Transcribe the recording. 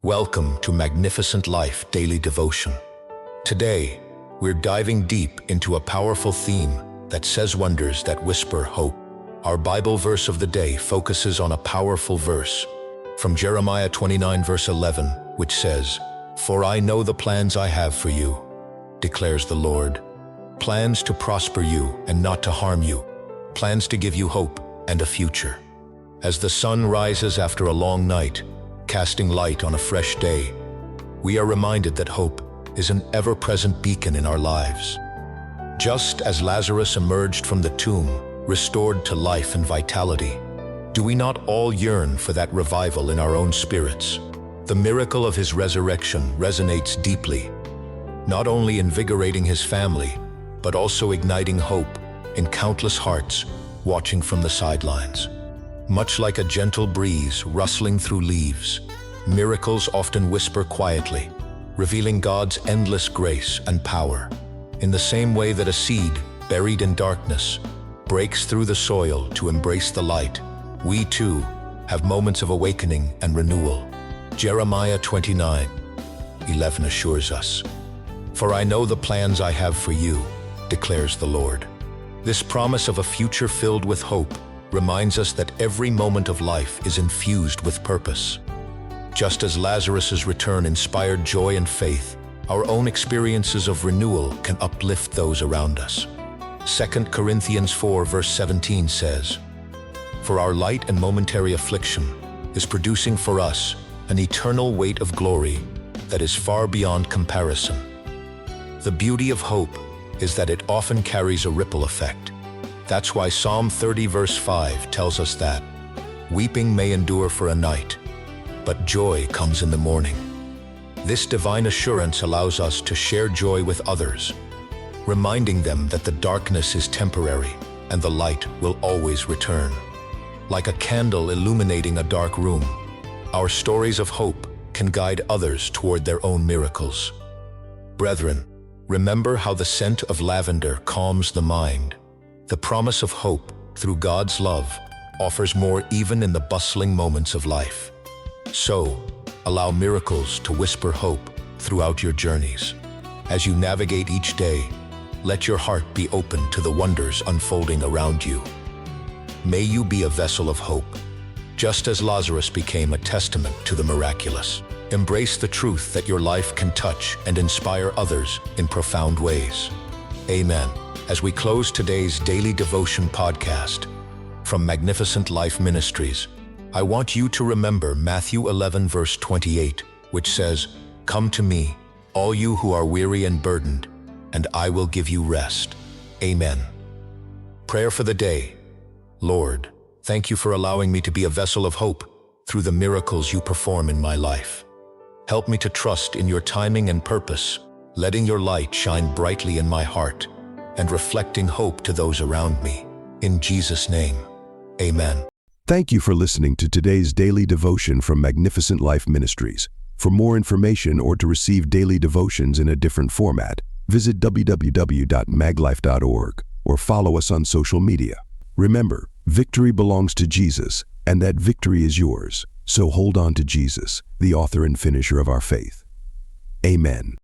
Welcome to Magnificent Life Daily Devotion. Today, we're diving deep into a powerful theme that says wonders that whisper hope. Our Bible verse of the day focuses on a powerful verse from Jeremiah 29 verse 11, which says, "For I know the plans I have for you, declares the Lord, plans to prosper you and not to harm you, plans to give you hope and a future." As the sun rises after a long night, casting light on a fresh day, we are reminded that hope is an ever-present beacon in our lives. Just as Lazarus emerged from the tomb, restored to life and vitality, do we not all yearn for that revival in our own spirits? The miracle of his resurrection resonates deeply, not only invigorating his family, but also igniting hope in countless hearts watching from the sidelines. Much like a gentle breeze rustling through leaves, miracles often whisper quietly, revealing God's endless grace and power. In the same way that a seed buried in darkness breaks through the soil to embrace the light, we too have moments of awakening and renewal. Jeremiah 29:11 assures us, "For I know the plans I have for you, declares the Lord." This promise of a future filled with hope reminds us that every moment of life is infused with purpose. Just as Lazarus's return inspired joy and faith, our own experiences of renewal can uplift those around us. 2 Corinthians 4 verse 17 says, "For our light and momentary affliction is producing for us an eternal weight of glory that is far beyond comparison." The beauty of hope is that it often carries a ripple effect. That's why Psalm 30 verse 5 tells us that weeping may endure for a night, but joy comes in the morning. This divine assurance allows us to share joy with others, reminding them that the darkness is temporary and the light will always return. Like a candle illuminating a dark room, our stories of hope can guide others toward their own miracles. Brethren, remember how the scent of lavender calms the mind. The promise of hope through God's love offers more even in the bustling moments of life. So, allow miracles to whisper hope throughout your journeys. As you navigate each day, let your heart be open to the wonders unfolding around you. May you be a vessel of hope, just as Lazarus became a testament to the miraculous. Embrace the truth that your life can touch and inspire others in profound ways. Amen. As we close today's Daily Devotion podcast from Magnificent Life Ministries, I want you to remember Matthew 11 verse 28, which says, "Come to me, all you who are weary and burdened, and I will give you rest." Amen. Prayer for the day. Lord, thank you for allowing me to be a vessel of hope through the miracles you perform in my life. Help me to trust in your timing and purpose, letting your light shine brightly in my heart and reflecting hope to those around me. In Jesus' name, amen. Thank you for listening to today's daily devotion from Magnificent Life Ministries. For more information or to receive daily devotions in a different format, visit www.maglife.org or follow us on social media. Remember, victory belongs to Jesus, and that victory is yours. So hold on to Jesus, the author and finisher of our faith. Amen.